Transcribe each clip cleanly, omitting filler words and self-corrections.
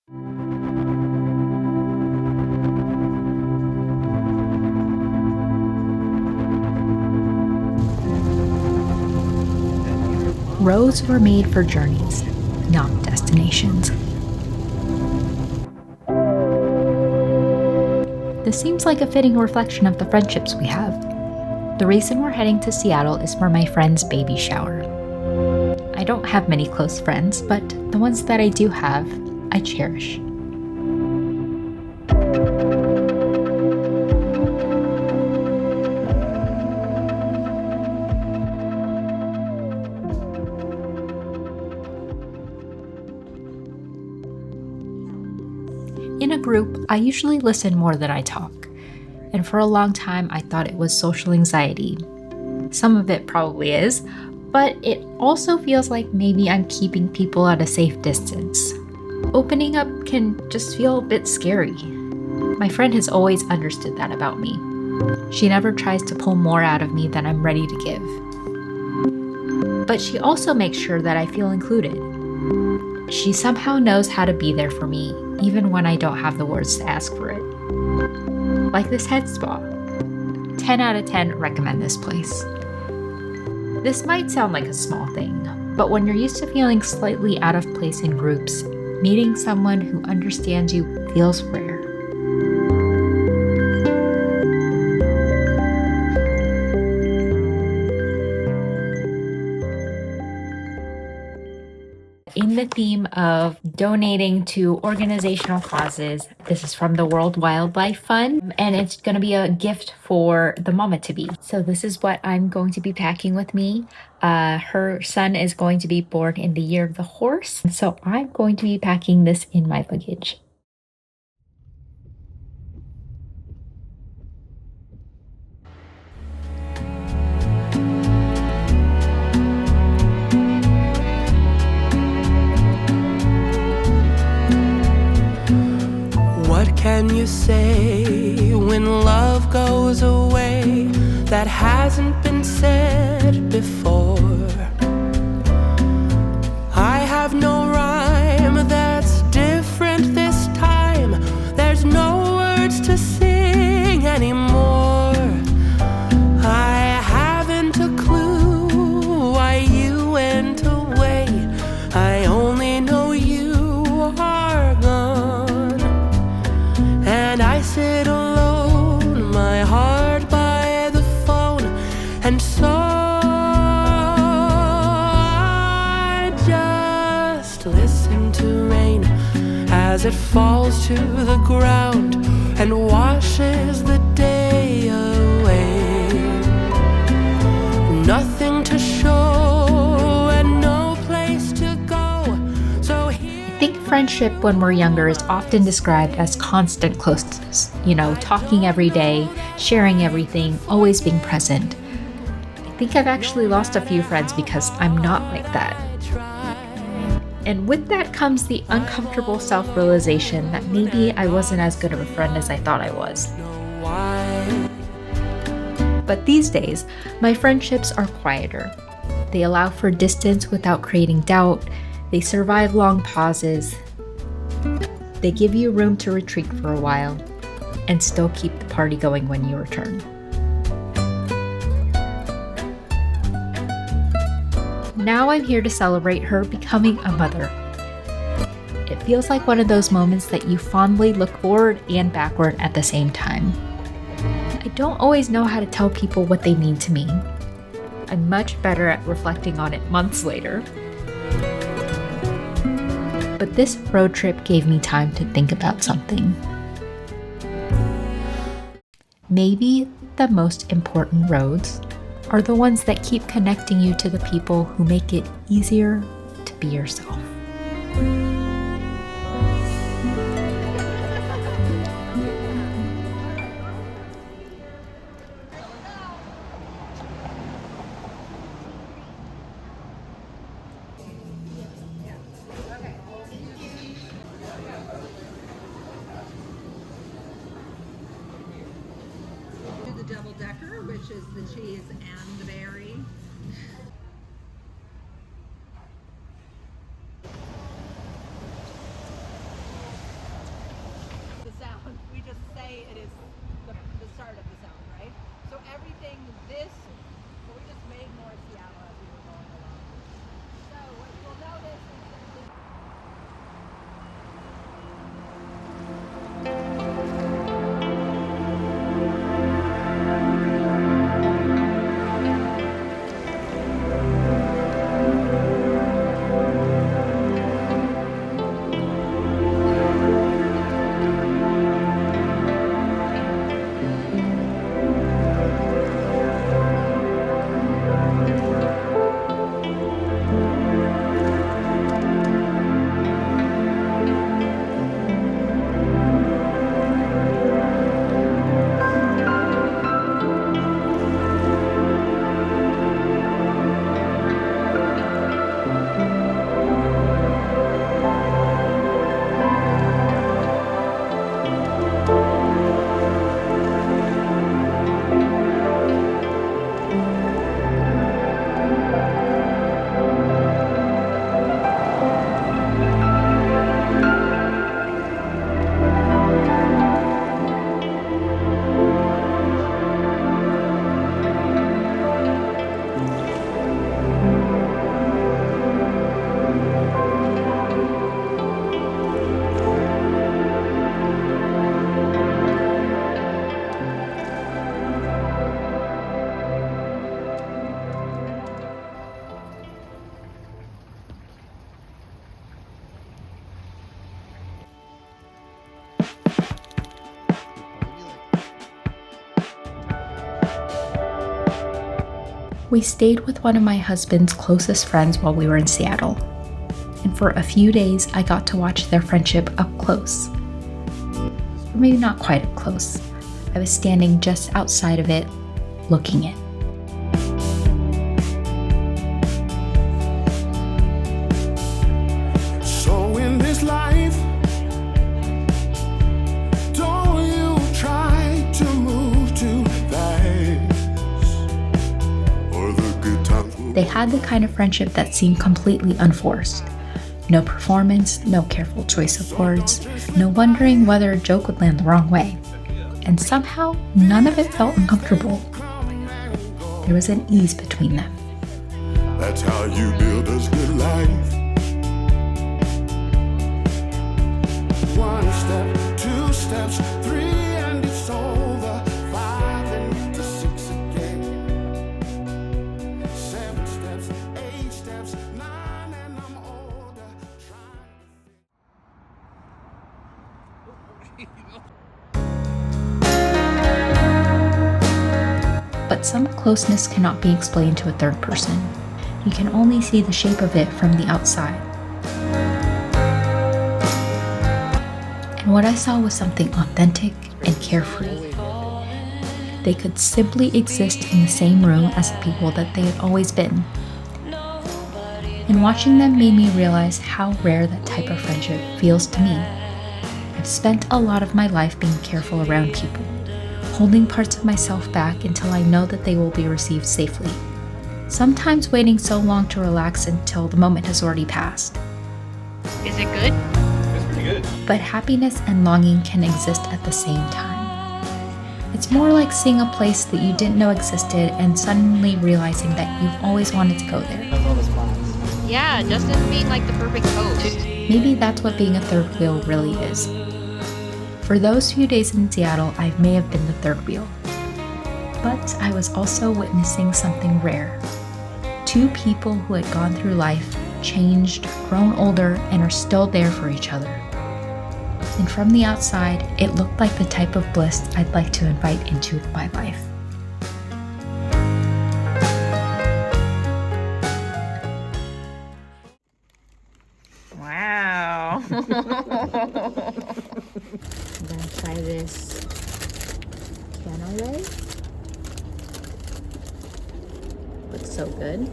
Roads were made for journeys, not destinations. This seems like a fitting reflection of the friendships we have. The reason we're heading to Seattle is for my friend's baby shower. I don't have many close friends, but the ones that I do have, I cherish. In a group, I usually listen more than I talk, and for a long time I thought it was social anxiety. Some of it probably is, but it also feels like maybe I'm keeping people at a safe distance. Opening up can just feel a bit scary. My friend has always understood that about me. She never tries to pull more out of me than I'm ready to give. But she also makes sure that I feel included. She somehow knows how to be there for me, even when I don't have the words to ask for it. Like this head spa. 10 out of 10 recommend this place. This might sound like a small thing, but when you're used to feeling slightly out of place in groups, meeting someone who understands you feels rare. In the theme of donating to organizational causes, this is from the World Wildlife Fund, and it's going to be a gift for the mama-to-be. So this is what I'm going to be packing with me. Her son is going to be born in the year of the horse, so I'm going to be packing this in my luggage. What can you say when love goes away that hasn't been said before? I have no rhyme that's different this time. There's no words to sing anymore. I haven't a clue why you went away. I only know you are gone. And I sit alone, my heart by the phone, and so I just listen to rain as it falls to the ground and washes the day away. Nothing to show and no place to go, so here I think friendship when we're younger is often described as constant closeness. Talking every day, sharing everything, always being present. I think I've actually lost a few friends because I'm not like that. And with that comes the uncomfortable self-realization that maybe I wasn't as good of a friend as I thought I was. But these days, my friendships are quieter. They allow for distance without creating doubt. They survive long pauses. They give you room to retreat for a while and still keep the party going when you return. Now I'm here to celebrate her becoming a mother. It feels like one of those moments that you fondly look forward and backward at the same time. I don't always know how to tell people what they mean to me. I'm much better at reflecting on it months later. But this road trip gave me time to think about something. Maybe the most important roads are the ones that keep connecting you to the people who make it easier to be yourself. The double decker, which is the cheese and the berry. this, so we just made more Seattle as we were going along. So what you will notice is that We stayed with one of my husband's closest friends while we were in Seattle, and for a few days I got to watch their friendship up close. Or maybe not quite up close. I was standing just outside of it, looking in. So in this life, don't you try to move too fast, or the good times will. They had the kind of friendship that seemed completely unforced. No performance, no careful choice of words, no wondering whether a joke would land the wrong way. And somehow, none of it felt uncomfortable. There was an ease between them. That's how you build a good life. One step, two steps, three, and it's over. 5 and to 6 again. 7 steps, 8 steps, 9, and I'm older. But some closeness cannot be explained to a third person. You can only see the shape of it from the outside. And what I saw was something authentic and carefree. They could simply exist in the same room as the people that they had always been. And watching them made me realize how rare that type of friendship feels to me. I've spent a lot of my life being careful around people, holding parts of myself back until I know that they will be received safely. Sometimes waiting so long to relax until the moment has already passed. Is it good? It's pretty good. But happiness and longing can exist at the same time. It's more like seeing a place that you didn't know existed and suddenly realizing that you've always wanted to go there. Yeah, Justin's being like the perfect host. Maybe that's what being a third wheel really is. For those few days in Seattle, I may have been the third wheel. But I was also witnessing something rare. 2 people who had gone through life, changed, grown older, and are still there for each other. And from the outside, it looked like the type of bliss I'd like to invite into my life. Wow. I'm gonna try this canole. Looks so good.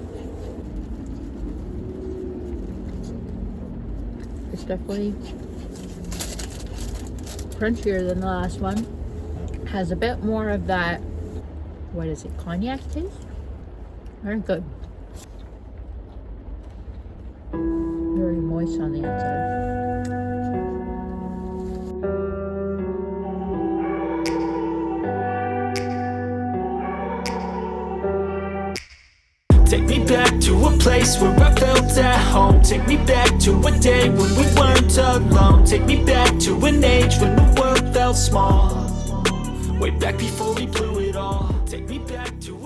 It's definitely crunchier than the last one. Has a bit more of that, what is it, cognac taste? Very good. Very moist on the inside. Take me back to a place where I felt at home. Take me back to a day when we weren't alone. Take me back to an age when the world felt small. Way back before we blew it all. Take me back to